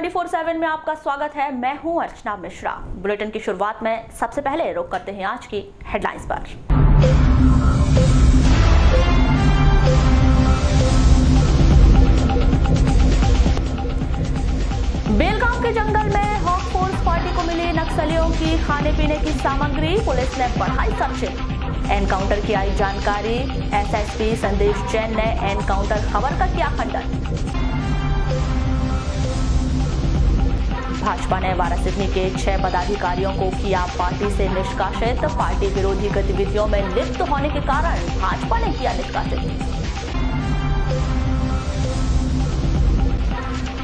24/7 में आपका स्वागत है। मैं हूं अर्चना मिश्रा। बुलेटिन की शुरुआत में सबसे पहले रुक करते हैं आज की हेडलाइंस पर। बेलगांव के जंगल में हॉक फोर्स पार्टी को मिली नक्सलियों की खाने पीने की सामग्री, पुलिस ने बढ़ाई सर्चिंग। एनकाउंटर की आई जानकारी, एसएसपी संदेश जैन ने एनकाउंटर खबर का किया खंडन। भाजपा ने वाराणसी के 6 पदाधिकारियों को किया पार्टी से निष्कासित। पार्टी विरोधी गतिविधियों में लिप्त होने के कारण भाजपा ने किया निष्कासित।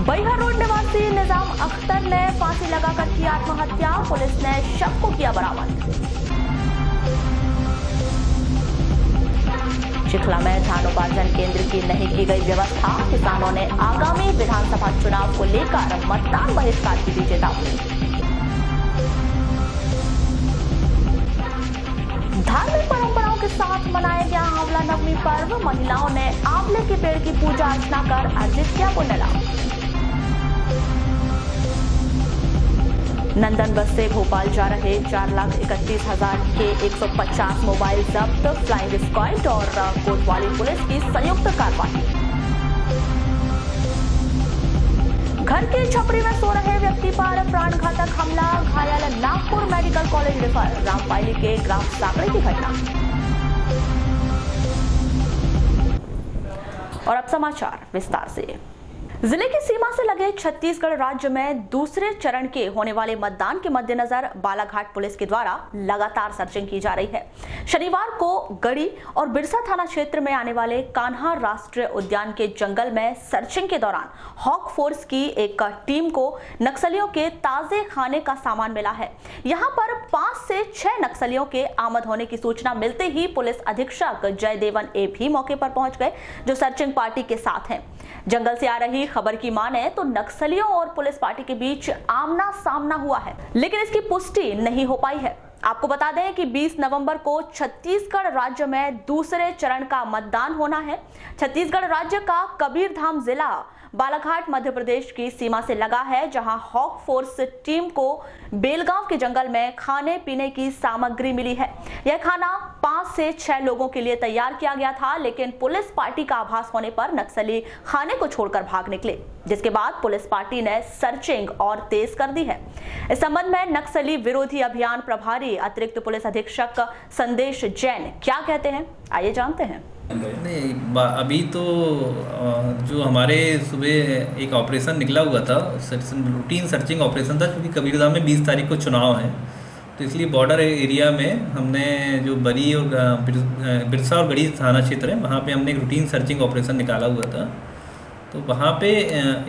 बैहर रोड निवासी निजाम अख्तर ने फांसी लगाकर की आत्महत्या, पुलिस ने शव को किया बरामद। चिखला में धानोपार्जन केंद्र की नहीं की गई व्यवस्था, किसानों ने आगामी विधानसभा चुनाव को लेकर मतदान बहिष्कार की दी चेतावनी। धार्मिक परंपराओं के साथ मनाया गया आंवला नवमी पर्व, महिलाओं ने आंवले के पेड़ की पूजा अर्चना कर अर्जित किया पुण्य लाभ। नंदन बस से भोपाल जा रहे 4,31,000 के 150 मोबाइल जब्त, फ्लाइंग स्क्वाड और कोतवाली पुलिस की संयुक्त कार्रवाई। घर की छपरी में सो रहे व्यक्ति पर प्राणघातक हमला, घायल Nagpur medical college refer, Rampayli के ग्राम साकड़ी की घटना। और अब समाचार विस्तार से। जिले की सीमा से लगे छत्तीसगढ़ राज्य में दूसरे चरण के होने वाले मतदान के मद्देनजर बालाघाट पुलिस के द्वारा लगातार सर्चिंग की जा रही है। शनिवार को गढ़ी और बिरसा थाना क्षेत्र में आने वाले कान्हा राष्ट्रीय उद्यान के जंगल में सर्चिंग के दौरान हॉक फोर्स की एक टीम को नक्सलियों के ताजे खाने का सामान मिला है। यहाँ पर 5 से 6 नक्सलियों के आमद होने की सूचना मिलते ही पुलिस अधीक्षक जयदेवन ए भी मौके पर पहुंच गए, जो सर्चिंग पार्टी के साथ हैं। जंगल से आ रही खबर की माने तो नक्सलियों और पुलिस पार्टी के बीच आमना सामना हुआ है, लेकिन इसकी पुष्टि नहीं हो पाई है। आपको बता दें कि 20 नवंबर को छत्तीसगढ़ राज्य में दूसरे चरण का मतदान होना है। छत्तीसगढ़ राज्य का कबीरधाम जिला बालाघाट मध्य प्रदेश की सीमा से लगा है, जहां हॉक फोर्स टीम को बेलगांव के जंगल में खाने पीने की सामग्री मिली है। यह खाना 5 से 6 लोगों के लिए तैयार किया गया था, लेकिन पुलिस पार्टी का आभास होने पर नक्सली खाने को छोड़कर भाग निकले, जिसके बाद पुलिस पार्टी ने सर्चिंग और तेज कर दी है। इस संबंध में नक्सली विरोधी अभियान प्रभारी अतिरिक्त पुलिस अधीक्षक संदेश जैन क्या कहते हैं, आइए जानते हैं। नहीं, अभी तो जो हमारे सुबह एक ऑपरेशन निकला हुआ था, रूटीन सर्चिंग ऑपरेशन था, क्योंकि कबीरधाम में 20 तारीख को चुनाव है, तो इसलिए बॉर्डर एरिया में हमने जो बरी और बिरसा और गढ़ी थाना क्षेत्र है, वहाँ पे हमने एक रूटीन सर्चिंग ऑपरेशन निकाला हुआ था। तो वहाँ पे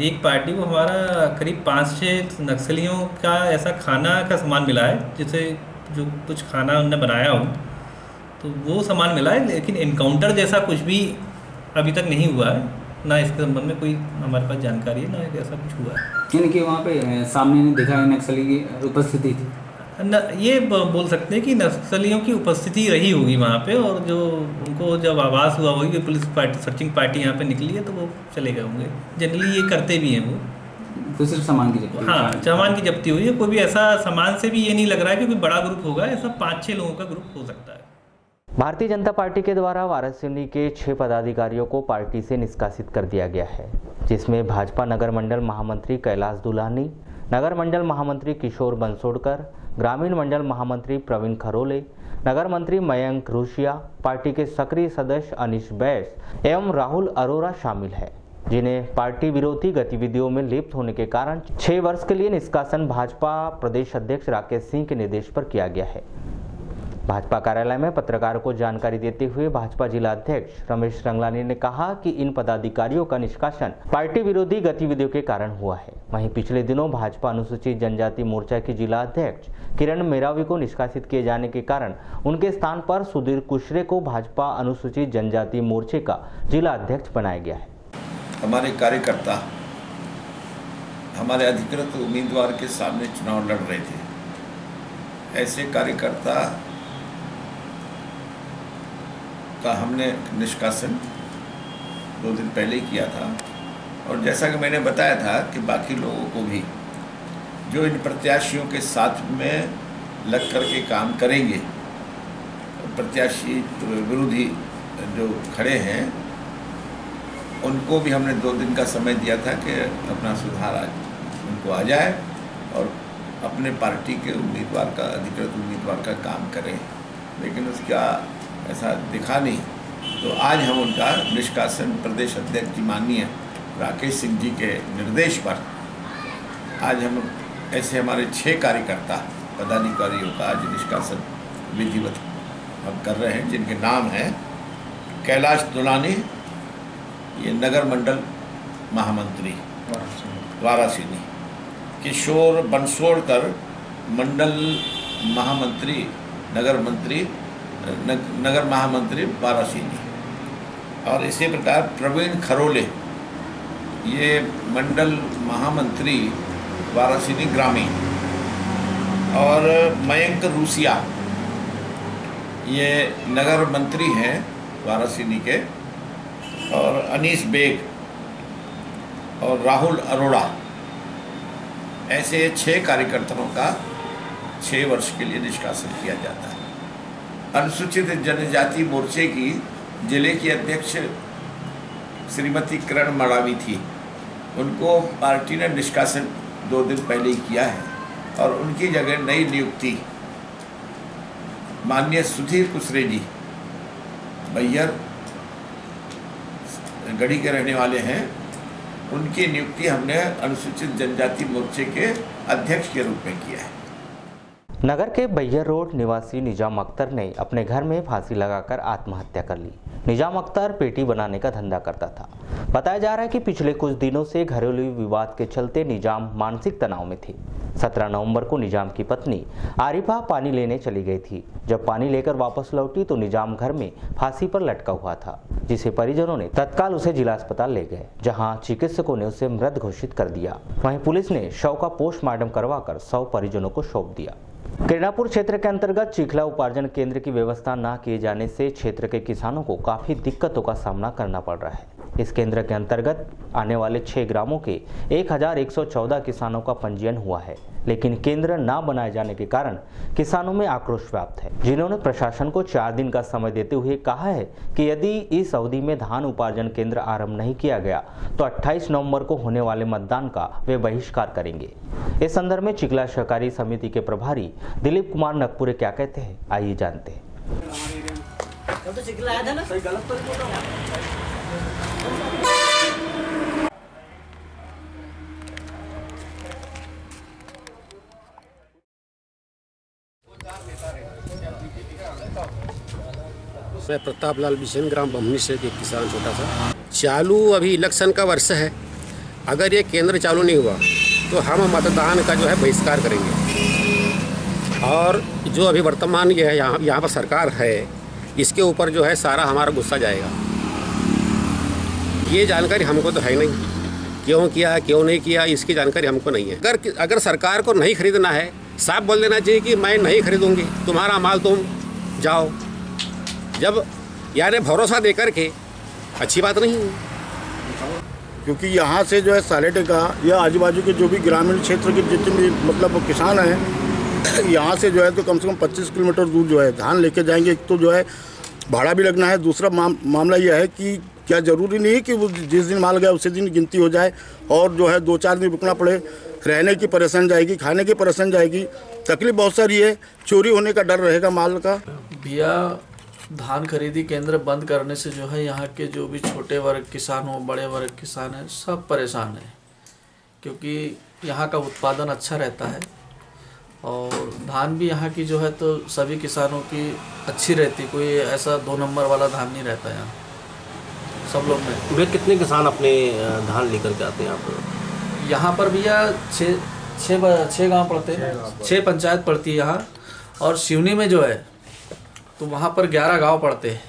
एक पार्टी को हमारा करीब 5-6 नक्सलियों का ऐसा खाना का सामान मिला है, जिसे जो कुछ खाना उन्होंने बनाया हो, तो वो सामान मिला है, लेकिन इनकाउंटर जैसा कुछ भी अभी तक नहीं हुआ है, ना इसके संबंध में कोई हमारे पास जानकारी है, ना ऐसा कुछ हुआ है। यानी कि वहाँ पे सामने ने देखा नक्सली की उपस्थिति थी न, ये बोल सकते हैं कि नक्सलियों की उपस्थिति रही होगी वहाँ पे, और जो उनको जब आभास हुआ होगी कि पुलिस पार्टी सर्चिंग पार्टी यहाँ पे निकली है, तो वो चले गए होंगे। जनरली ये करते भी हैं वो। तो सिर्फ सामान की जब्ती? हाँ, सामान की जब्ती हुई है। कोई भी ऐसा सामान से भी ये नहीं लग रहा है कि कोई बड़ा ग्रुप होगा, ऐसा 5-6 लोगों का ग्रुप हो सकता है। भारतीय जनता पार्टी के द्वारा वाराणसी के 6 पदाधिकारियों को पार्टी से निष्कासित कर दिया गया है, जिसमें भाजपा नगर मंडल महामंत्री कैलाश दुलानी, नगर मंडल महामंत्री किशोर बंसोड़कर, ग्रामीण मंडल महामंत्री प्रवीण खरोले, नगर मंत्री मयंक रूसिया, पार्टी के सक्रिय सदस्य अनिश बैस एवं राहुल अरोरा शामिल है, जिन्हें पार्टी विरोधी गतिविधियों में लिप्त होने के कारण 6 वर्ष के लिए निष्कासन भाजपा प्रदेश अध्यक्ष राकेश सिंह के निर्देश पर किया गया है। भाजपा कार्यालय में पत्रकारों को जानकारी देते हुए भाजपा जिला अध्यक्ष रमेश रंगलानी ने कहा कि इन पदाधिकारियों का निष्कासन पार्टी विरोधी गतिविधियों के कारण हुआ है। वहीं पिछले दिनों भाजपा अनुसूचित जनजाति मोर्चा की जिला अध्यक्ष किरण मेरावी को निष्कासित किए जाने के कारण उनके स्थान पर सुधीर कुशरे को भाजपा अनुसूचित जनजाति मोर्चे का जिला अध्यक्ष बनाया गया है। हमारे कार्यकर्ता हमारे अधिकृत उम्मीदवार के सामने चुनाव लड़ रहे थे। ऐसे कार्यकर्ता का हमने निष्कासन 2 दिन पहले किया था और जैसा कि मैंने बताया था कि बाकी लोगों को भी जो इन प्रत्याशियों के साथ में लग कर के काम करेंगे, प्रत्याशी विरोधी जो खड़े हैं उनको भी हमने 2 दिन का समय दिया था कि अपना सुधार आज उनको आ जाए और अपने पार्टी के उम्मीदवार का, अधिकृत उम्मीदवार का काम करें, लेकिन उसका ऐसा दिखा नहीं। तो आज हम उनका निष्कासन प्रदेश अध्यक्ष जी माननीय राकेश सिंह जी के निर्देश पर आज हम ऐसे हमारे 6 कार्यकर्ता पदाधिकारियों का आज निष्कासन विधिवत हम कर रहे हैं, जिनके नाम हैं कैलाश दुलानी, ये नगर मंडल महामंत्री वारासिनी, किशोर बंसोड़कर मंडल महामंत्री नगर महामंत्री वारासिनी, और इसी प्रकार प्रवीण खरोले ये मंडल महामंत्री वारासिनी ग्रामीण, और मयंक रूसिया ये नगर मंत्री हैं वारासिनी के, और अनीस बेग और राहुल अरोड़ा, ऐसे 6 कार्यकर्ताओं का 6 वर्ष के लिए निष्कासन किया जाता है। अनुसूचित जनजाति मोर्चे की जिले की अध्यक्ष श्रीमती किरण मड़ावी थी, उनको पार्टी ने निष्कासन 2 दिन पहले ही किया है, और उनकी जगह नई नियुक्ति माननीय सुधीर कुसरे जी, बैयर गढ़ी के रहने वाले हैं, उनकी नियुक्ति हमने अनुसूचित जनजाति मोर्चे के अध्यक्ष के रूप में किया है। नगर के बैयर रोड निवासी निजाम अख्तर ने अपने घर में फांसी लगाकर आत्महत्या कर ली। निजाम अख्तर पेटी बनाने का धंधा करता था। बताया जा रहा है कि पिछले कुछ दिनों से घरेलू विवाद के चलते निजाम मानसिक तनाव में थे। 17 नवंबर को निजाम की पत्नी आरिफा पानी लेने चली गई थी। जब पानी लेकर वापस लौटी तो निजाम घर में फांसी पर लटका हुआ था, जिसे परिजनों ने तत्काल उसे जिला अस्पताल ले गए, जहां चिकित्सकों ने उसे मृत घोषित कर दिया। वहीं पुलिस ने शव का पोस्टमार्टम करवाकर शव परिजनों को सौंप दिया। किरणापुर क्षेत्र के अंतर्गत चिखला उपार्जन केंद्र की व्यवस्था न किए जाने से क्षेत्र के किसानों को काफी दिक्कतों का सामना करना पड़ रहा है। इस केंद्र के अंतर्गत आने वाले 6 ग्रामों के 1114 किसानों का पंजीयन हुआ है, लेकिन केंद्र न बनाए जाने के कारण किसानों में आक्रोश व्याप्त है, जिन्होंने प्रशासन को 4 दिन का समय देते हुए कहा है कि यदि इस अवधि में धान उपार्जन केंद्र आरंभ नहीं किया गया तो 28 नवंबर को होने वाले मतदान का वे बहिष्कार करेंगे। इस संदर्भ में चिखला सहकारी समिति के प्रभारी दिलीप कुमार नकपुरे क्या कहते हैं, आइए जानते हैं। मैं प्रताप लाल बिशन ग्राम बमनी से एक किसान छोटा सा। चालू अभी इलेक्शन का वर्ष है, अगर ये केंद्र चालू नहीं हुआ तो हम मतदान का जो है बहिष्कार करेंगे। और जो अभी वर्तमान ये है यहाँ पर सरकार है, इसके ऊपर जो है सारा हमारा गुस्सा जाएगा। ये जानकारी हमको तो है नहीं, क्यों किया क्यों नहीं किया इसकी जानकारी हमको नहीं है। अगर सरकार को नहीं खरीदना है, साफ बोल देना चाहिए कि मैं नहीं खरीदूंगी, तुम्हारा माल तुम जाओ। जब यार भरोसा दे करके अच्छी बात नहीं है, क्योंकि यहाँ से जो है सालेटे का या आजू बाजू के जो भी ग्रामीण क्षेत्र के जितने भी मतलब किसान हैं, यहाँ से जो है तो कम से कम 25 किलोमीटर दूर जो है धान लेके जाएंगे। एक तो जो है भाड़ा भी लगना है, दूसरा मामला यह है कि क्या ज़रूरी नहीं है कि वो जिस दिन माल गया उसी दिन गिनती हो जाए, और जो है 2-4 दिन रुकना पड़े, रहने की परेशान जाएगी, खाने की परेशान जाएगी, तकलीफ बहुत सारी है, चोरी होने का डर रहेगा माल का। भैया धान खरीदी केंद्र बंद करने से जो है यहाँ के जो भी छोटे वर्ग किसान हो, बड़े वर्ग किसान हैं, सब परेशान हैं, क्योंकि यहाँ का उत्पादन अच्छा रहता है और धान भी यहाँ की जो है तो सभी किसानों की अच्छी रहती, कोई ऐसा 2 नंबर वाला धान नहीं रहता यहाँ सब लोग में। वे कितने किसान अपने धान लेकर के आते हैं यहाँ पर भैया 6 गाँव पड़ते हैं, 6 पंचायत पड़ती है यहाँ, और सिवनी में जो है तो वहाँ पर 11 गांव पड़ते हैं।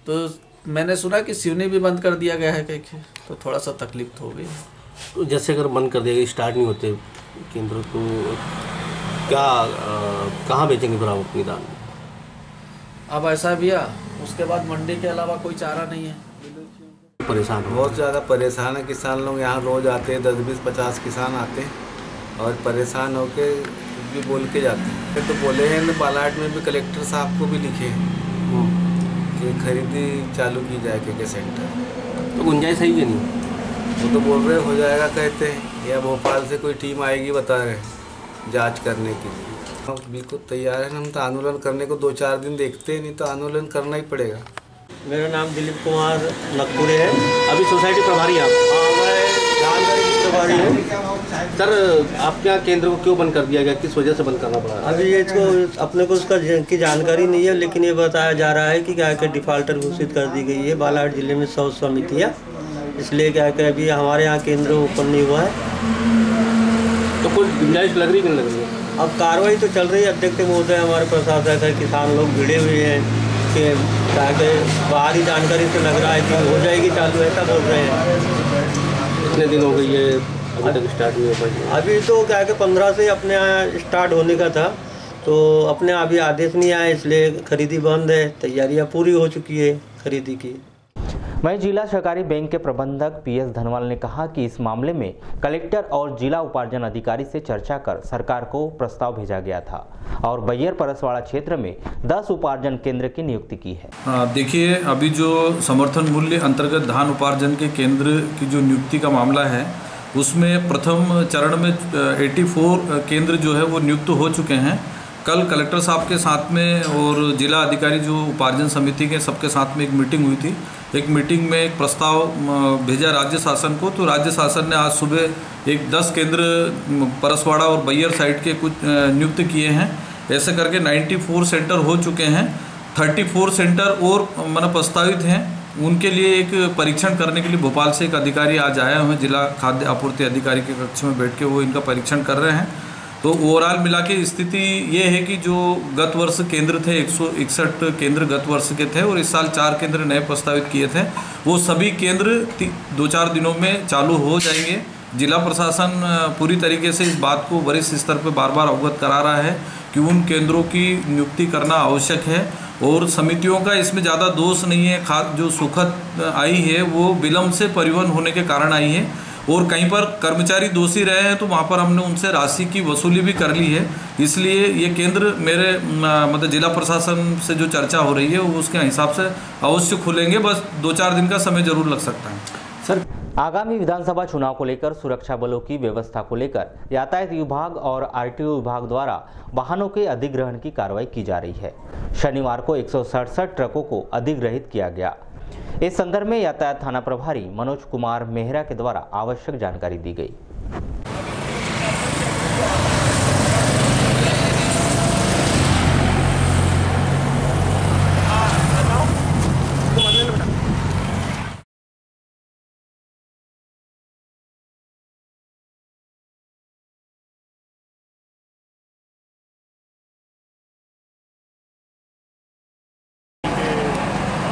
तो मैंने सुना कि सिवनी भी बंद कर दिया गया है कहीं, तो थोड़ा सा तकलीफ हो गई। तो जैसे अगर बंद कर दिया गया, स्टार्ट नहीं होते केंद्र, तो क्या कहाँ बेचेंगे फिर आप अपनी धान? अब ऐसा भैया उसके बाद मंडी के अलावा कोई चारा नहीं है। परेशान हो? बहुत ज़्यादा परेशान है किसान लोग। यहाँ रोज़ आते हैं 10-20-50 किसान आते हैं और परेशान होके भी बोल के जाते हैं। तो बोले हैं बालाघाट में भी कलेक्टर साहब को भी लिखे हैं कि खरीदी चालू की जाए के सेंटर। तो गुंजाइश है कि नहीं? वो तो बोल रहे हो जाएगा कहते हैं, या भोपाल से कोई टीम आएगी बता रहे जांच करने के लिए। हम बिल्कुल तैयार हैं। हम तो आंदोलन करने को 2-4 दिन देखते हैं, नहीं तो आंदोलन करना ही पड़ेगा। मेरा नाम दिलीप कुमार नकपुरे है। अभी सोसाइटी प्रभारी हैं आप? हाँ, मैं जानकारी प्रभारी हूँ। सर, आपके यहाँ केंद्र को क्यों बंद कर दिया गया, किस वजह से बंद करना पड़ा? अभी ये इसको अपने को उसका की जानकारी नहीं है, लेकिन ये बताया जा रहा है कि क्या है डिफ़ाल्टर घोषित कर दी गई है बालाघाट जिले में 100 समितियाँ, इसलिए क्या है अभी हमारे यहाँ केंद्र ओपन नहीं हुआ है। तो कोई गुंजाइश लग रही कि नहीं लग रही है? अब कार्रवाई तो चल रही है। अध्यक्ष महोदय हमारे प्रशासक है, किसान लोग भिड़े हुए हैं कि ताकि बाहरी जानकारी से लग रहा है कि हो जाएगी चालू, ऐसा बोल रहे हैं। कितने दिन हो गई है अभी तक स्टार्ट हुई है? अभी तो क्या है कि 15 से अपने यहाँ स्टार्ट होने का था, तो अपने अभी आदेश नहीं आया, इसलिए खरीदी बंद है। तैयारियाँ पूरी हो चुकी है खरीदी की। वहीं जिला सहकारी बैंक के प्रबंधक पीएस धनवाल ने कहा कि इस मामले में कलेक्टर और जिला उपार्जन अधिकारी से चर्चा कर सरकार को प्रस्ताव भेजा गया था और बैयर परसवाड़ा क्षेत्र में 10 उपार्जन केंद्र की नियुक्ति की है। देखिए, अभी जो समर्थन मूल्य अंतर्गत धान उपार्जन के केंद्र की जो नियुक्ति का मामला है, उसमें प्रथम चरण में 84 केंद्र जो है वो नियुक्त हो चुके हैं। कल कलेक्टर साहब के साथ में और जिला अधिकारी जो उपार्जन समिति के सबके साथ में एक मीटिंग हुई थी। एक मीटिंग में एक प्रस्ताव भेजा राज्य शासन को, तो राज्य शासन ने आज सुबह एक 10 केंद्र परसवाड़ा और बैयर साइड के कुछ नियुक्त किए हैं। ऐसे करके 94 सेंटर हो चुके हैं। 34 सेंटर और प्रस्तावित हैं। उनके लिए एक परीक्षण करने के लिए भोपाल से एक अधिकारी आज आए हुए हैं। जिला खाद्य आपूर्ति अधिकारी के कक्ष में बैठ के वो इनका परीक्षण कर रहे हैं। तो ओवरऑल मिला के स्थिति ये है कि जो गत वर्ष केंद्र थे 161 केंद्र गत वर्ष के थे और इस साल 4 केंद्र नए प्रस्तावित किए थे, वो सभी केंद्र 2-4 दिनों में चालू हो जाएंगे। जिला प्रशासन पूरी तरीके से इस बात को वरिष्ठ स्तर पर बार बार अवगत करा रहा है कि उन केंद्रों की नियुक्ति करना आवश्यक है और समितियों का इसमें ज़्यादा दोष नहीं है। खाद जो सुखद आई है वो विलम्ब से परिवहन होने के कारण आई है और कहीं पर कर्मचारी दोषी रहे हैं तो वहाँ पर हमने उनसे राशि की वसूली भी कर ली है। इसलिए ये केंद्र मेरे जिला प्रशासन से जो चर्चा हो रही है वो उसके हिसाब से अवश्य खुलेंगे। बस 2-4 दिन का समय जरूर लग सकता है। सर, आगामी विधानसभा चुनाव को लेकर सुरक्षा बलों की व्यवस्था को लेकर यातायात विभाग और आरटीओ विभाग द्वारा वाहनों के अधिग्रहण की कार्रवाई की जा रही है। शनिवार को 167 ट्रकों को अधिग्रहित किया गया। इस संदर्भ में यातायात थाना प्रभारी मनोज कुमार मेहरा के द्वारा आवश्यक जानकारी दी गई।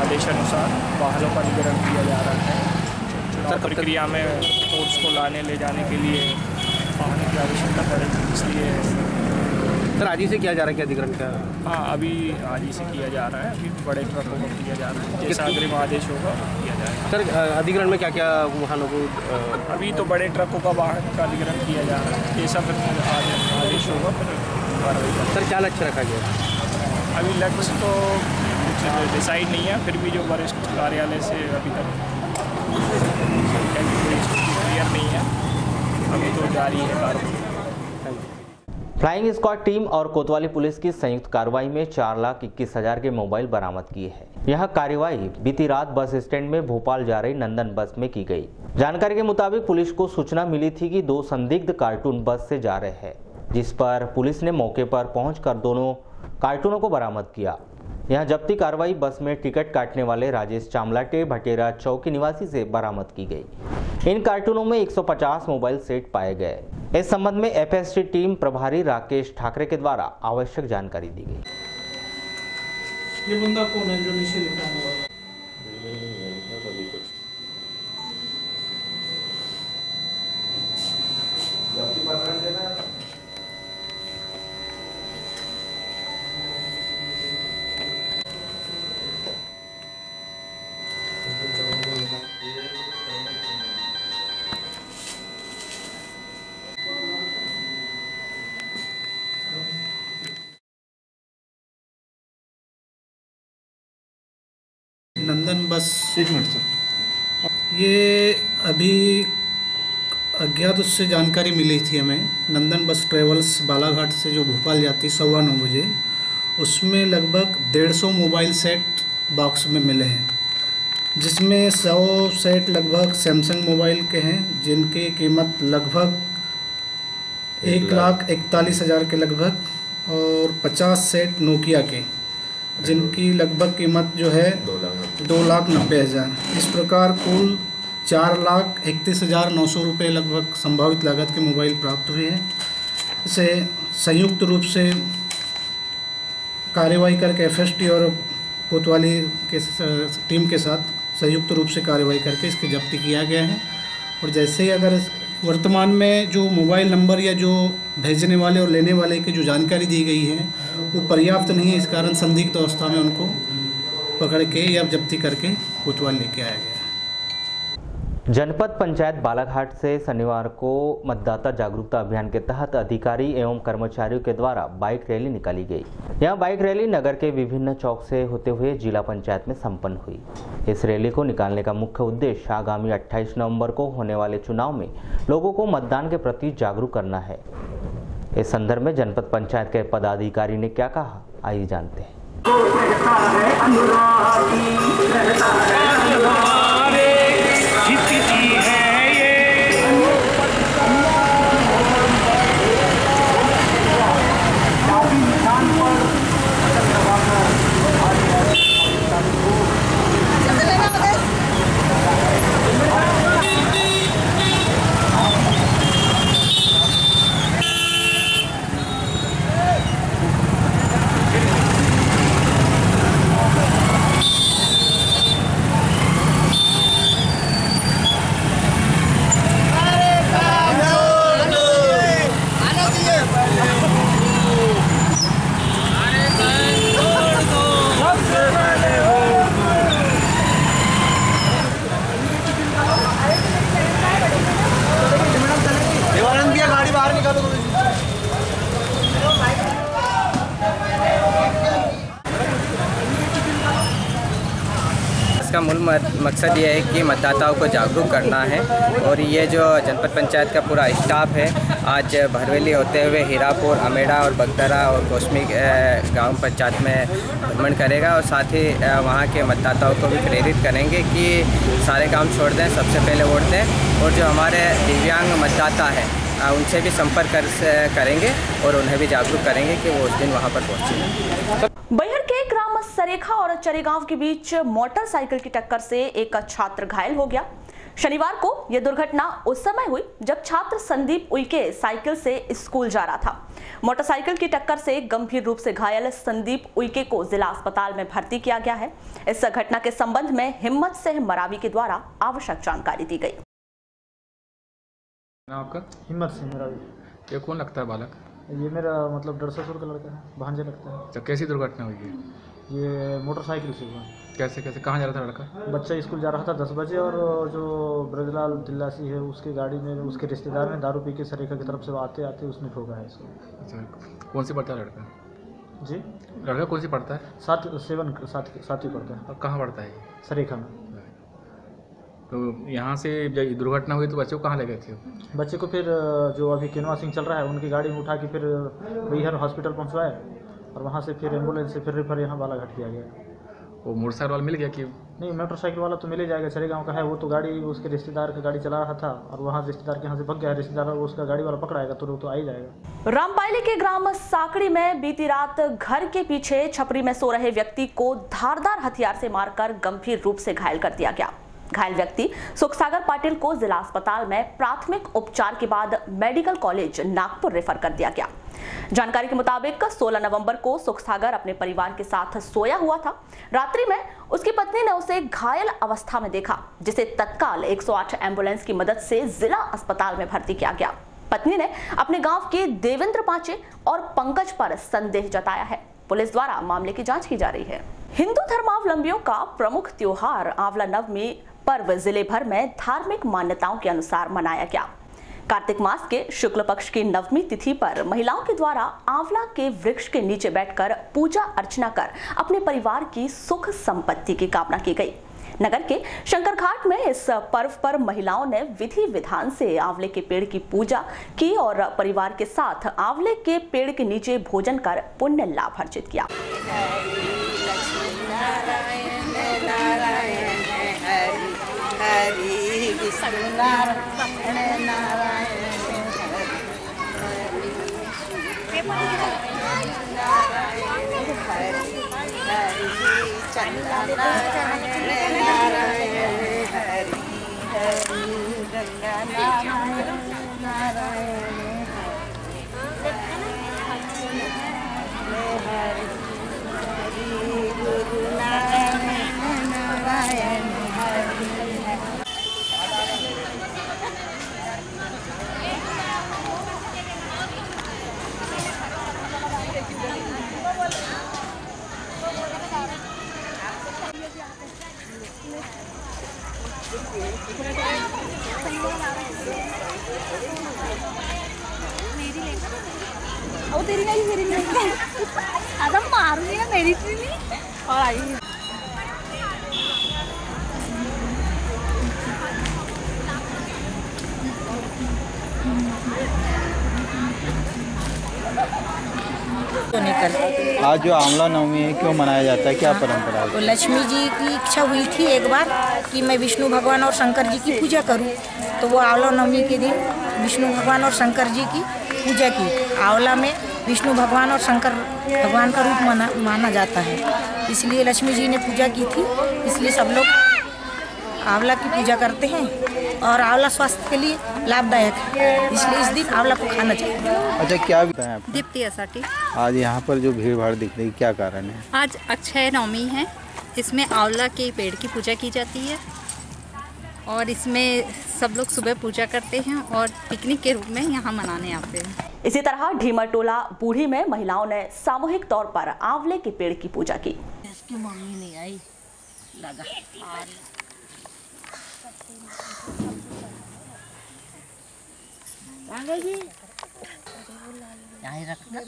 आदेशानुसार वाहनों का अधिग्रहण किया जा रहा है। चुनाव प्रक्रिया में फोर्स को लाने ले जाने के लिए वाहनों की आवश्यकता पड़ेगी, इसलिए सर आज ही से किया जा रहा है क्या अधिग्रहण का? हाँ, अभी आज ही से किया जा रहा है। अभी बड़े ट्रकों को किया जा रहा है, जैसा अग्रिम आदेश होगा किया जाएगा। सर अधिग्रहण में क्या क्या वाहनों को? अभी तो बड़े ट्रकों का वाहन का अधिग्रहण किया जा रहा है, जैसा फिर आदेश होगा फिर कार्रवाई। सर क्या लक्ष्य रखा गया? अभी लक्ष्य तो कुछ डिसाइड नहीं है, फिर भी जो वरिष्ठ कार्यालय से अभी तक क्लियर नहीं है, अभी तो जारी है कार्रवाई। फ्लाइंग स्क्वाड टीम और कोतवाली पुलिस की संयुक्त कार्रवाई में 4,21,000 के मोबाइल बरामद किए हैं। यह कार्रवाई बीती रात बस स्टैंड में भोपाल जा रही नंदन बस में की गई। जानकारी के मुताबिक पुलिस को सूचना मिली थी कि 2 संदिग्ध कार्टून बस से जा रहे हैं, जिस पर पुलिस ने मौके पर पहुंचकर दोनों कार्टूनों को बरामद किया। यहां जब्ती कार्रवाई बस में टिकट काटने वाले राजेश चामलाटे भटेरा चौकी निवासी से बरामद की गई। इन कार्टूनों में 150 मोबाइल सेट पाए गए। इस संबंध में एफएसटी टीम प्रभारी राकेश ठाकरे के द्वारा आवश्यक जानकारी दी गई। ये बंदा कौन है जो नीचे लिखा हुआ है? नंदन बस 1 मिनट सर। ये अभी अज्ञात उससे जानकारी मिली थी हमें, नंदन बस ट्रेवल्स बालाघाट से जो भोपाल जाती 9:15 बजे, उसमें लगभग 150 मोबाइल सेट बॉक्स में मिले हैं, जिसमें 100 सेट लगभग सैमसंग मोबाइल के हैं, जिनकी कीमत लगभग 1,41,000 के लगभग, और 50 सेट नोकिया के, जिनकी लगभग कीमत जो है 2,90,000। इस प्रकार कुल 4,31,900 रुपये लगभग संभावित लागत के मोबाइल प्राप्त हुए हैं। इसे संयुक्त रूप से कार्यवाही करके एफएसटी और कोतवाली के टीम के साथ संयुक्त रूप से कार्यवाही करके इसकी जब्ती किया गया है। और जैसे ही अगर वर्तमान में जो मोबाइल नंबर या जो भेजने वाले और लेने वाले की जो जानकारी दी गई है वो पर्याप्त नहीं है, इस कारण संदिग्ध अवस्था में उनको पकड़ के या जब्ती करके कोतवाल लेके आया गया। जनपद पंचायत बालाघाट से शनिवार को मतदाता जागरूकता अभियान के तहत अधिकारी एवं कर्मचारियों के द्वारा बाइक रैली निकाली गई। यह बाइक रैली नगर के विभिन्न चौक से होते हुए जिला पंचायत में संपन्न हुई। इस रैली को निकालने का मुख्य उद्देश्य आगामी 28 नवंबर को होने वाले चुनाव में लोगों को मतदान के प्रति जागरूक करना है। इस संदर्भ में जनपद पंचायत के पदाधिकारी ने क्या कहा, आइए जानते हैं। इसका मूल मकसद ये है कि मतदाताओं को जागरूक करना है। और ये जो जनपद पंचायत का पूरा स्टाफ है आज भरवेली होते हुए हीरापुर, अमेड़ा और बगदरा और कोसमी गांव पंचायत में भ्रमण करेगा और साथ ही वहाँ के मतदाताओं को भी प्रेरित करेंगे कि सारे काम छोड़ दें, सबसे पहले वोट दें। और जो हमारे दिव्यांग मतदाता हैं उनसे भी संपर्क करेंगे और उन्हें भी जागरूक करेंगे कि वो उस दिन वहाँ पर पहुँचें। बैहर के ग्राम सरेखा और चरेगांव के बीच मोटरसाइकिल की टक्कर से एक छात्र घायल हो गया। शनिवार को यह दुर्घटना उस समय हुई जब छात्र संदीप उइके साइकिल से स्कूल जा रहा था। मोटरसाइकिल की टक्कर से गंभीर रूप से घायल संदीप उइके को जिला अस्पताल में भर्ती किया गया है। इस घटना के संबंध में हिम्मत सिंह मरावी के द्वारा आवश्यक जानकारी दी गई। आपका? हिम्मत सिंह मरावी। ये कौन लगता है बालक? ये मेरा मतलब 1.5 ससुर का लड़का है, भांजे लगता है। तो कैसी दुर्घटना हुई है? ये मोटरसाइकिल से हुआ। कैसे कहाँ जा रहा था लड़का? बच्चा स्कूल जा रहा था 10 बजे और जो ब्रजलाल तिल्लासी है उसकी गाड़ी में उसके रिश्तेदार ने दारू पी के सरेखा की तरफ से आते आते उसने ठोका है इसको। अच्छा, कौन सी पढ़ता है लड़का? जी, लड़का कौन सी पढ़ता है? 7वीं पढ़ता है। और कहाँ पढ़ता है? सरेखा में। तो यहाँ से जब दुर्घटना हुई तो बच्चे को कहाँ ले गए थे? बच्चे को फिर जो अभी कैनवासिंग चल रहा है उनकी गाड़ी में उठा के फिर बैहर हॉस्पिटल पहुँचवाए और वहाँ से फिर एम्बुलेंस से फिर रेफर यहाँ बालाघाट किया गया। वो मोटरसाइकिल वाला मिल गया कि नहीं? मोटरसाइकिल वाला तो मिल ही जाएगा, चरेगांव का है वो। तो गाड़ी उसके रिश्तेदार की गाड़ी चला रहा था और वहाँ रिश्तेदार के यहाँ से भग गया। रिश्तेदार उसका गाड़ी वाला पकड़ाएगा तो आ ही जाएगा। रामपायली के ग्राम साकड़ी में बीती रात घर के पीछे छपरी में सो रहे व्यक्ति को धारदार हथियार से मारकर गंभीर रूप से घायल कर दिया गया। घायल व्यक्ति सुखसागर पाटिल को जिला अस्पताल में प्राथमिक उपचार के बाद मेडिकल कॉलेज नागपुर रेफर कर दिया गया। जानकारी के मुताबिक 16 नवंबर को सुखसागर अपने परिवार के साथ सोया हुआ था। रात्रि में उसकी पत्नी ने उसे घायल अवस्था में देखा, जिसे तत्काल 108 एम्बुलेंस की मदद से जिला अस्पताल में भर्ती किया गया। पत्नी ने अपने गांव के देवेंद्र पांचे और पंकज पर संदेह जताया है। पुलिस द्वारा मामले की जांच की जा रही है। हिंदू धर्मावलंबियों का प्रमुख त्योहार आंवला नवमी पर्व जिले भर में धार्मिक मान्यताओं के अनुसार मनाया गया। कार्तिक मास के शुक्ल पक्ष की नवमी तिथि पर महिलाओं के द्वारा आंवला के वृक्ष के नीचे बैठकर पूजा अर्चना कर अपने परिवार की सुख संपत्ति की कामना की गई। नगर के शंकर घाट में इस पर्व पर महिलाओं ने विधि विधान से आंवले के पेड़ की पूजा की और परिवार के साथ आंवले के पेड़ के नीचे भोजन कर पुण्य लाभ अर्जित किया। हरि विष्णु नारायण नारायण वो तेरी नहीं आदम मारूंगी ना मेरी नहीं और आई आज जो आंवला नवमी है क्यों मनाया जाता है, क्या परंपरा है? तो लक्ष्मी जी की इच्छा हुई थी एक बार कि मैं विष्णु भगवान और शंकर जी की पूजा करूं, तो वो आंवला नवमी के दिन विष्णु भगवान और शंकर जी की पूजा की। आंवला में विष्णु भगवान और शंकर भगवान का रूप माना जाता है, इसलिए लक्ष्मी जी ने पूजा की थी, इसलिए सब लोग आंवला की पूजा करते हैं और आंवला स्वास्थ्य के लिए लाभदायक है, इसलिए इस दिन आंवला को खाना चाहिए। अच्छा, क्या बताएं आप? दीप्ति असाटी। आज यहाँ पर जो भीड़ भाड़ दिख रही, क्या कारण है? आज अक्षय नवमी है, इसमें आंवला के पेड़ की पूजा की जाती है और इसमें सब लोग सुबह पूजा करते हैं और पिकनिक के रूप में यहाँ मनाने आते हैं। इसी तरह ढीमरटोला बूढ़ी में महिलाओं ने सामूहिक तौर पर आंवले के पेड़ की पूजा की। इसकी मम्मी नहीं आई लगा यहाँ रखना।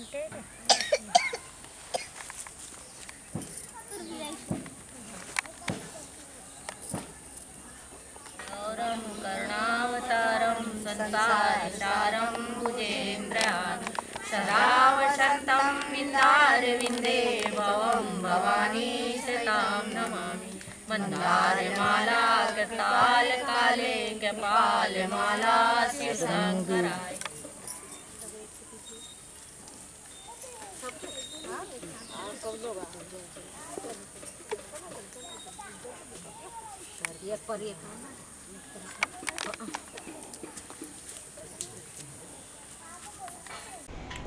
कर्णावतारं संसारसारं भुजेन्द्रहारं सदा वसन्तं विन्दारविन्दे भवं भवानी सतां नमामि। मन्दारमाला करताल काले कपालमाला शिवशंकराय।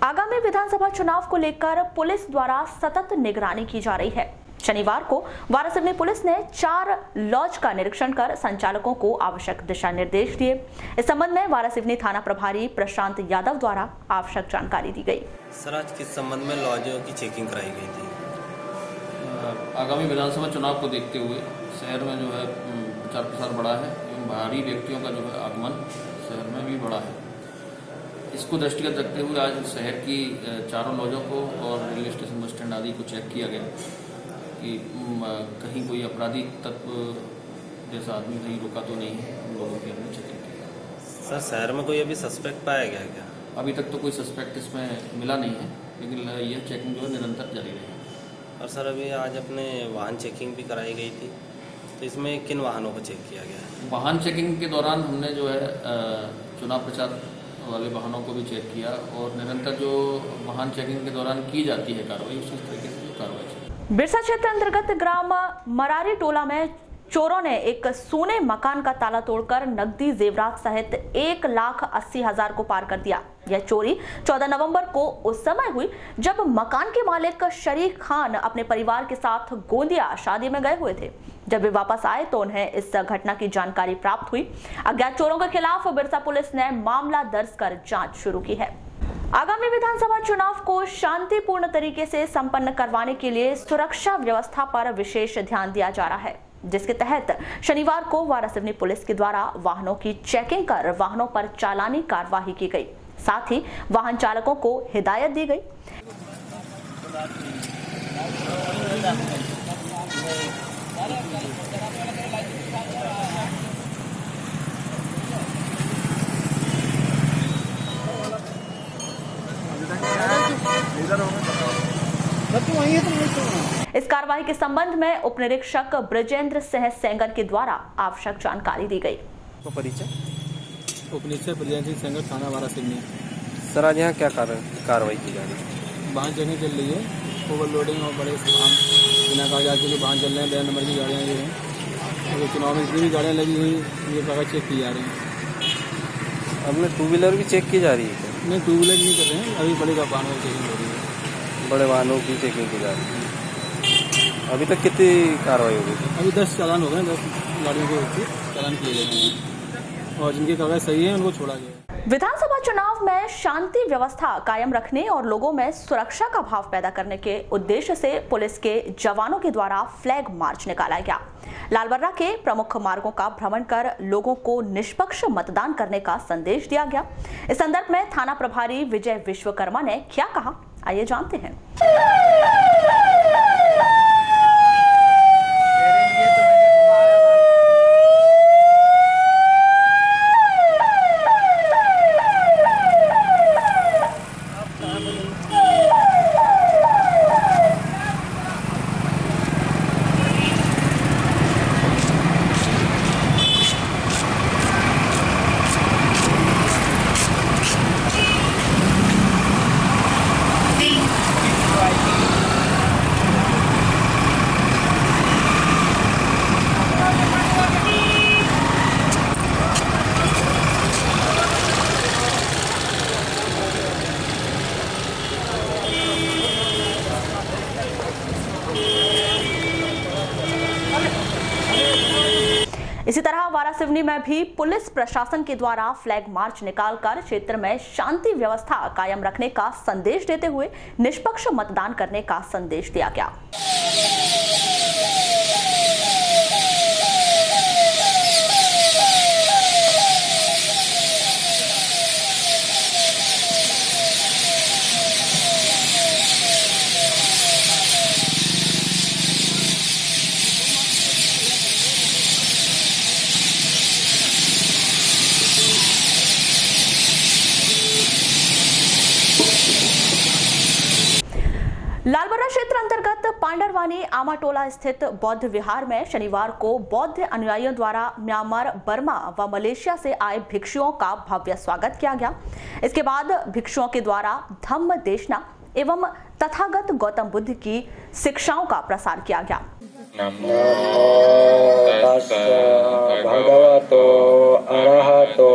आगामी विधानसभा चुनाव को लेकर पुलिस द्वारा सतत निगरानी की जा रही है। शनिवार को वारासिवनी पुलिस ने 4 लॉज का निरीक्षण कर संचालकों को आवश्यक दिशा निर्देश दिए। इस संबंध में वारासिवनी थाना प्रभारी प्रशांत यादव द्वारा आवश्यक जानकारी दी गई। सर, आज किस संबंध में लॉजों की चेकिंग कराई गई थी? आगामी विधानसभा चुनाव को देखते हुए शहर में जो है प्रचार प्रसार बढ़ा है एवं बाहरी व्यक्तियों का जो है आगमन शहर में भी बढ़ा है। इसको दृष्टिगत रखते हुए आज शहर की 4 लॉजों को और रेलवे स्टेशन बस स्टैंड आदि को चेक किया गया कि कहीं कोई आपराधिक तत्व जैसा आदमी कहीं रुका तो नहीं है। उन लोगों की हमने चेकिंग किया। सर, शहर में कोई अभी सस्पेक्ट पाया गया है क्या? अभी तक तो कोई सस्पेक्ट इसमें मिला नहीं है, लेकिन यह चेकिंग जो है निरंतर जारी रहेगी। और सर, अभी आज अपने वाहन चेकिंग भी कराई गई थी, तो इसमें किन वाहनों को चेक किया गया है? वाहन चेकिंग के दौरान हमने जो है चुनाव प्रचार वाले वाहनों को भी चेक किया और निरंतर जो वाहन चेकिंग के दौरान की जाती है कार्रवाई, उसी तरीके से जो कार्रवाई। बिरसा क्षेत्र अंतर्गत ग्राम मरारी टोला में चोरों ने एक सोने मकान का ताला तोड़कर नकदी जेवरात सहित 1,80,000 को पार कर दिया। यह चोरी 14 नवंबर को उस समय हुई जब मकान के मालिक शरीक खान अपने परिवार के साथ गोंदिया शादी में गए हुए थे। जब वे वापस आए तो उन्हें इस घटना की जानकारी प्राप्त हुई। अज्ञात चोरों के खिलाफ बिरसा पुलिस ने मामला दर्ज कर जांच शुरू की है। आगामी विधानसभा चुनाव को शांतिपूर्ण तरीके से संपन्न करवाने के लिए सुरक्षा व्यवस्था पर विशेष ध्यान दिया जा रहा है। जिसके तहत शनिवार को वारासिवनी पुलिस के द्वारा वाहनों की चेकिंग कर वाहनों पर चालानी कार्यवाही की गई। साथ ही वाहन चालकों को हिदायत दी गई। इस कार्रवाई के संबंध में उप निरीक्षक ब्रजेंद्र सिंह सेंगर के द्वारा आवश्यक जानकारी दी गई। परिचय उप निरीक्षक ब्रजेंद्र सिंह सेंगर, थाना वारासिवनी। सर आज यहाँ क्या कार्रवाई की जा रही है? वाहन चेकिंग चल रही है, ओवरलोडिंग और बड़े वाहन बिना कागजात के जो वाहन चल रहे हैं, 2 नंबर की गाड़ियाँ ये हैं। तो चुनाव में जितनी भी गाड़ियाँ लगी हुई ये कागज चेक की जा रही हैं। अपने 2 व्हीलर भी चेक की जा रही है? नहीं, 2 व्हीलर नहीं कर रहे हैं, अभी बड़े वाहनों की चेकिंग हो रही है। बड़े वाहनों की चेकिंग की जा रही है। अभी तक कितनी कार्रवाई हो गई? अभी 10 चालान हो गए, 10 गाड़ियों के ऊपर चालान किए गए हैं और जिनके कागज सही हैं उनको छोड़ा गया। विधानसभा चुनाव में शांति व्यवस्था कायम रखने और लोगों में सुरक्षा का भाव पैदा करने के उद्देश्य से पुलिस के जवानों के द्वारा फ्लैग मार्च निकाला गया। लालबर्रा के प्रमुख मार्गों का भ्रमण कर लोगों को निष्पक्ष मतदान करने का संदेश दिया गया। इस संदर्भ में थाना प्रभारी विजय विश्वकर्मा ने क्या कहा, आइए जानते हैं। इसी तरह वारासिवनी में भी पुलिस प्रशासन के द्वारा फ्लैग मार्च निकालकर क्षेत्र में शांति व्यवस्था कायम रखने का संदेश देते हुए निष्पक्ष मतदान करने का संदेश दिया गया। लालबर्रा क्षेत्र अंतर्गत पांडरवानी आमाटोला स्थित बौद्ध विहार में शनिवार को बौद्ध अनुयायियों द्वारा म्यांमार, बर्मा व मलेशिया से आए भिक्षुओं का भव्य स्वागत किया गया। इसके बाद भिक्षुओं के द्वारा धम्म देशना एवं तथागत गौतम बुद्ध की शिक्षाओं का प्रसार किया गया। नमो तस्सै भगवतो अरहतो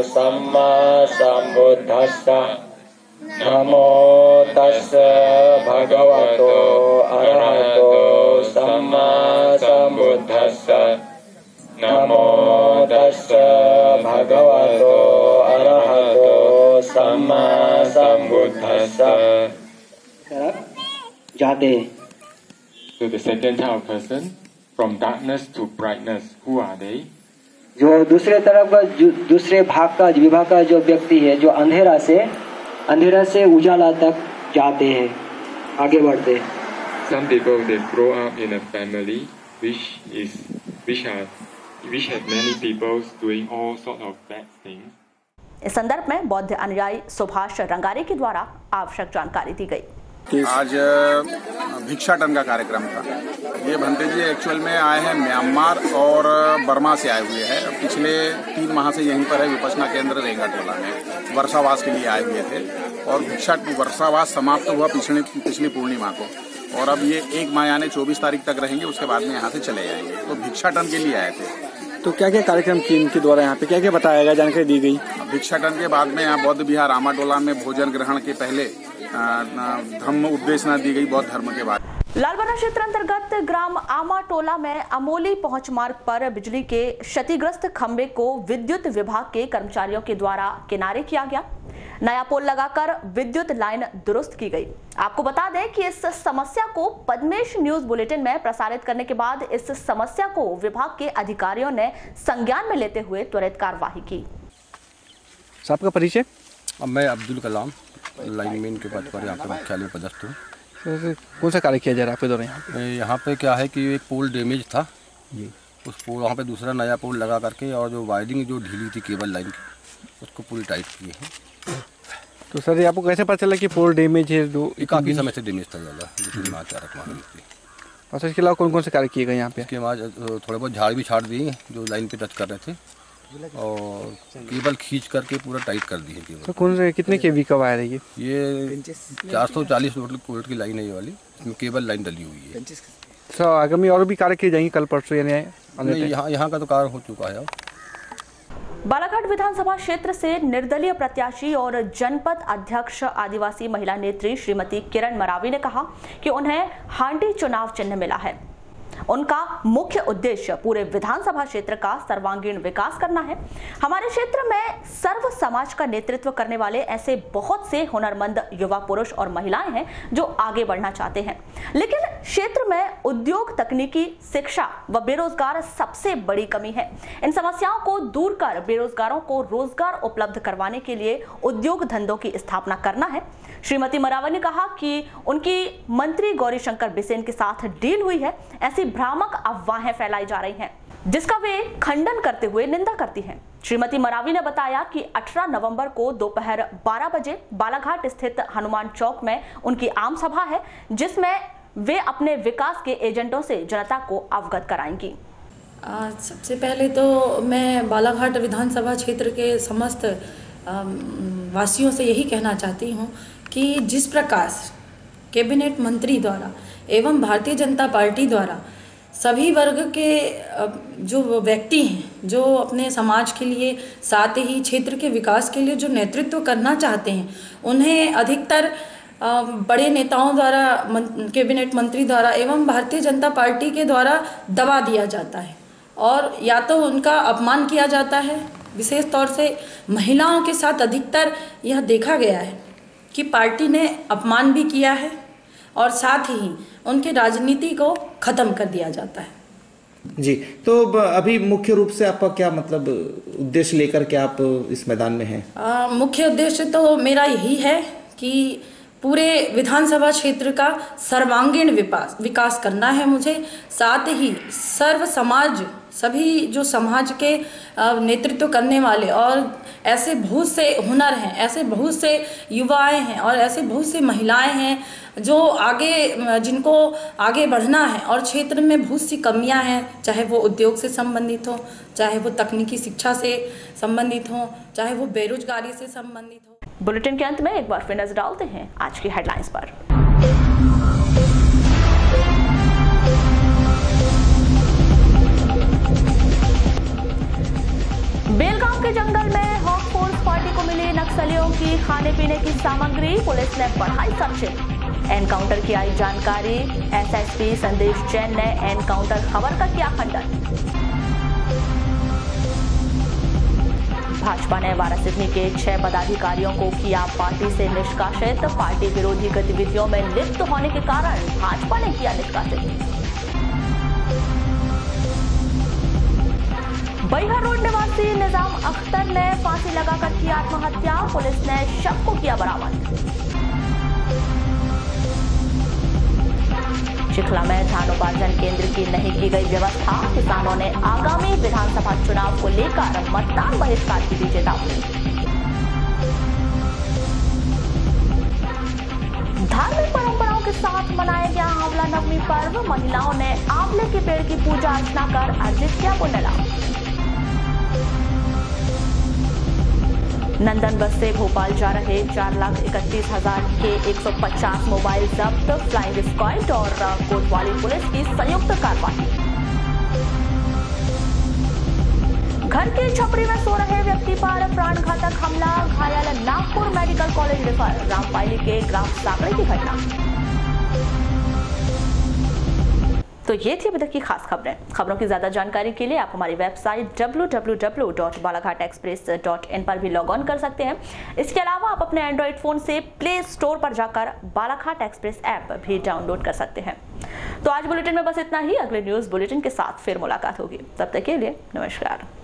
सम्मा सम्बुद्धस्स। नमो तस्सै भगवतो अरहतो सम्मा सम्बुद्धस्स। नमो तस्सै भगवतो अरहतो सम्मा सम्बुद्धस्स। जाते To the second type of person, from darkness to brightness, who are they? जो दूसरे तरफ का दूसरे विभाग का जो व्यक्ति है, जो अंधेरा से उजाला तक जाते हैं, आगे बढ़ते हैं। Some people they grow up in a family which had many people doing all sort of bad things. इस संदर्भ में बौद्ध अनुयायी सुभाष रंगारे के द्वारा आवश्यक जानकारी दी गई। आज भिक्षाटन का कार्यक्रम था। ये भंते जी एक्चुअल में आए हैं म्यांमार और बर्मा से आए हुए हैं। पिछले 3 माह से यहीं पर है विपश्यना केंद्र रेंगाटोला में वर्षावास के लिए आए हुए थे और वर्षावास समाप्त हुआ पिछली पूर्णिमा को और अब ये 1 माह यानी 24 तारीख तक रहेंगे, उसके बाद में यहाँ से चले जाएंगे। तो भिक्षाटन के लिए आए थे। तो क्या क्या कार्यक्रम किए इनके द्वारा, यहाँ पे क्या क्या बताया गया, जानकारी दी गई? भिक्षाटन के बाद में यहाँ बौद्ध विहार आमाटोला में भोजन ग्रहण के पहले धम्म उपदेशना दी गई बौद्ध धर्म के बाद। लालबर्रा क्षेत्र अंतर्गत ग्राम आमाटोला में अमोली पहुंच मार्ग पर बिजली के क्षतिग्रस्त खंभे को विद्युत विभाग के कर्मचारियों के द्वारा किनारे किया गया। नया पोल लगाकर विद्युत लाइन दुरुस्त की गई। आपको बता दें कि इस समस्या को पद्मेश न्यूज बुलेटिन में प्रसारित करने के बाद इस समस्या को विभाग के अधिकारियों ने संज्ञान में लेते हुए त्वरित कार्यवाही की। साहब का परिचय? मैं अब्दुल कलाम लाइनमैन के पद पर यहाँ पर मुख्यालय में पदस्थ हूँ। कौन सा कार्य किया जा रहा है आपके द्वारा यहाँ पे क्या है कि एक पोल डैमेज था जी, उस पोल वहाँ पे दूसरा नया पोल लगा करके और जो वायरिंग जो ढीली थी केबल लाइन की उसको पूरी टाइट की है। तो सर ये आपको कैसे पता चला कि पोल डैमेज है? जो काफ़ी समय से डैमेज था ज़्यादा, 2-3 माह। और इसके अलावा कौन कौन से कार्य किए गए यहाँ पे? इसके बाद थोड़े बहुत झाड़ भी छाड़ दिए जो लाइन पे टच कर रहे थे और केबल खींच करके पूरा टाइट कर दी है केबल। तो कौन से कितने केवी का वायर है ये 440 वोल्ट की लाइन है ये वाली, इसमें केबल लाइन डली हुई है। सर आगामी और भी कार्य किए जाएंगे कल परसों यानी यहाँ का तो कार्य हो चुका है। बालाघाट विधानसभा क्षेत्र से निर्दलीय प्रत्याशी और जनपद अध्यक्ष आदिवासी महिला नेत्री श्रीमती किरण मरावी ने कहा कि उन्हें हांडी चुनाव चिन्ह मिला है। उनका मुख्य उद्देश्य पूरे विधानसभा क्षेत्र का सर्वांगीण विकास करना है। हमारे क्षेत्र में सर्व समाज का नेतृत्व करने वाले ऐसे बहुत से हुनरमंद युवा पुरुष और महिलाएं हैं जो आगे बढ़ना चाहते हैं, लेकिन क्षेत्र में उद्योग, तकनीकी, शिक्षा व बेरोजगार सबसे बड़ी कमी है। इन समस्याओं को दूर कर बेरोजगारों को रोजगार उपलब्ध करवाने के लिए उद्योग धंधों की स्थापना करना है। श्रीमती मरावी ने कहा कि उनकी मंत्री गौरीशंकर बिसेन के साथ डील हुई है। ऐसी भ्रामक अफवाहें फैलाई जा रही हैं, जिसका वे खंडन करते हुए निंदा करती हैं। श्रीमती मरावी ने बताया कि 18 नवंबर को दोपहर 12 बजे बालाघाट स्थित हनुमान चौक में उनकी आम सभा है, जिसमें वे अपने विकास के एजेंडों से जनता को अवगत कराएंगी। सबसे पहले तो मैं बालाघाट विधानसभा क्षेत्र के समस्त वासियों से यही कहना चाहती हूँ कि जिस प्रकार कैबिनेट मंत्री द्वारा एवं भारतीय जनता पार्टी द्वारा सभी वर्ग के जो व्यक्ति हैं, जो अपने समाज के लिए साथ ही क्षेत्र के विकास के लिए जो नेतृत्व करना चाहते हैं, उन्हें अधिकतर बड़े नेताओं द्वारा, कैबिनेट मंत्री द्वारा एवं भारतीय जनता पार्टी के द्वारा दबा दिया जाता है और या तो उनका अपमान किया जाता है। विशेष तौर से महिलाओं के साथ अधिकतर यह देखा गया है कि पार्टी ने अपमान भी किया है और साथ ही उनके राजनीति को ख़त्म कर दिया जाता है। जी, तो अभी मुख्य रूप से आपका क्या मतलब उद्देश्य लेकर के आप इस मैदान में हैं? मुख्य उद्देश्य तो मेरा यही है कि पूरे विधानसभा क्षेत्र का सर्वांगीण विकास करना है मुझे। साथ ही सर्व समाज, सभी जो समाज के नेतृत्व करने वाले और ऐसे बहुत से हुनर हैं, ऐसे बहुत से युवाएं हैं और ऐसे बहुत सी महिलाएं हैं जो आगे, जिनको आगे बढ़ना है और क्षेत्र में बहुत सी कमियां हैं, चाहे वो उद्योग से संबंधित हो, चाहे वो तकनीकी शिक्षा से संबंधित हो, चाहे वो बेरोजगारी से संबंधित हो। बुलेटिन के अंत में एक बार फिर नजर डालते हैं आज की हेडलाइंस पर। बेलगांव के जंगल में हॉक फोर्स पार्टी को मिली नक्सलियों की खाने पीने की सामग्री, पुलिस ने बढ़ाई सर्चिंग। एनकाउंटर की आई जानकारी, एसएसपी संदेश जैन ने एनकाउंटर खबर का किया खंडन। भाजपा ने वारासिवनी के 6 पदाधिकारियों को किया पार्टी से निष्कासित। पार्टी विरोधी गतिविधियों में लिप्त होने के कारण भाजपा ने किया निष्कासित। बैहर रोड निवासी निजाम अख्तर ने फांसी लगाकर की आत्महत्या, पुलिस ने शव को किया बरामद। चिखला में धानोपार्जन केंद्र की नहीं की गई व्यवस्था, किसानों ने आगामी विधानसभा चुनाव को लेकर मतदान बहिष्कार की दी चेतावनी। धार्मिक परंपराओं के साथ मनाया गया आंवला नवमी पर्व, महिलाओं ने आंवले के पेड़ की पूजा अर्चना कर अर्जित किया पुण्य लाभ। नंदन बस से भोपाल जा रहे 4,31,000 के 150 मोबाइल जब्त, फ्लाइंग स्क्वाड और कोतवाली पुलिस की संयुक्त कार्रवाई। घर की छपरी में सो रहे व्यक्ति पर प्राणघातक हमला, घायल Nagpur medical college refer, Rampayli के ग्राम साकड़ी की घटना। तो ये थी अभी तक की खास खबरें। खबरों की ज्यादा जानकारी के लिए आप हमारी वेबसाइट www.balaghatexpress.in पर भी लॉग ऑन कर सकते हैं। इसके अलावा आप अपने एंड्रॉइड फोन से प्ले स्टोर पर जाकर बालाघाट एक्सप्रेस ऐप भी डाउनलोड कर सकते हैं। तो आज बुलेटिन में बस इतना ही। अगले न्यूज बुलेटिन के साथ फिर मुलाकात होगी। तब तक के लिए नमस्कार।